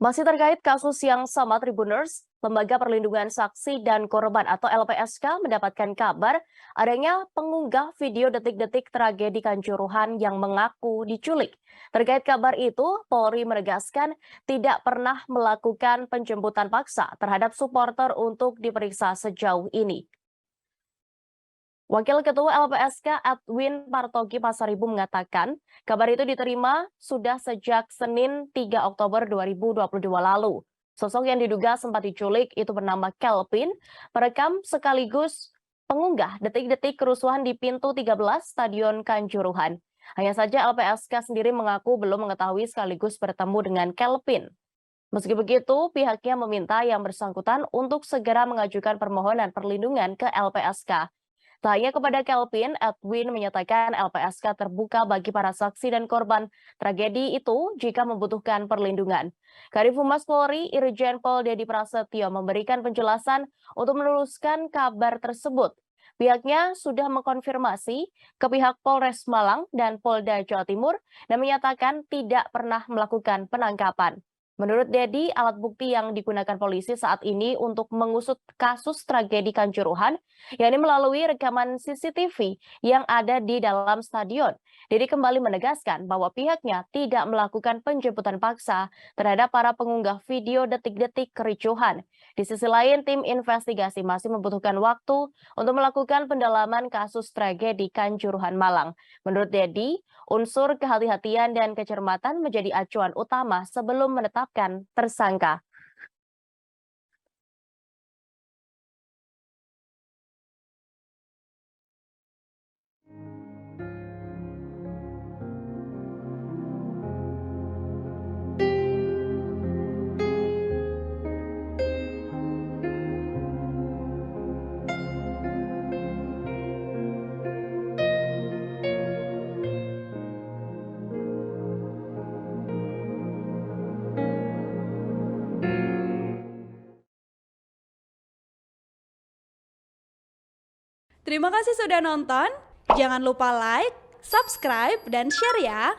Masih terkait kasus yang sama Tribuners, Lembaga Perlindungan Saksi dan Korban atau LPSK mendapatkan kabar adanya pengunggah video detik-detik tragedi Kanjuruhan yang mengaku diculik. Terkait kabar itu, Polri menegaskan tidak pernah melakukan penjemputan paksa terhadap supporter untuk diperiksa sejauh ini. Wakil Ketua LPSK Edwin Partogi Pasaribu mengatakan, kabar itu diterima sudah sejak Senin 3 Oktober 2022 lalu. Sosok yang diduga sempat diculik itu bernama Kelvin, merekam sekaligus pengunggah detik-detik kerusuhan di pintu 13 Stadion Kanjuruhan. Hanya saja LPSK sendiri mengaku belum mengetahui sekaligus bertemu dengan Kelvin. Meski begitu, pihaknya meminta yang bersangkutan untuk segera mengajukan permohonan perlindungan ke LPSK. Tanya kepada Kelvin, Edwin menyatakan LPSK terbuka bagi para saksi dan korban tragedi itu jika membutuhkan perlindungan. Kadif Humas Polri, Irjen Pol Dedi Prasetyo memberikan penjelasan untuk meluruskan kabar tersebut. Pihaknya sudah mengkonfirmasi ke pihak Polres Malang dan Polda Jawa Timur dan menyatakan tidak pernah melakukan penangkapan. Menurut Dedi, alat bukti yang digunakan polisi saat ini untuk mengusut kasus tragedi Kanjuruhan yakni melalui rekaman CCTV yang ada di dalam stadion. Dedi kembali menegaskan bahwa pihaknya tidak melakukan penjemputan paksa terhadap para pengunggah video detik-detik kericuhan. Di sisi lain, tim investigasi masih membutuhkan waktu untuk melakukan pendalaman kasus tragedi Kanjuruhan Malang. Menurut Dedi, unsur kehati-hatian dan kecermatan menjadi acuan utama sebelum menetapkan tersangka. Terima kasih sudah nonton. Jangan lupa like, subscribe, dan share ya.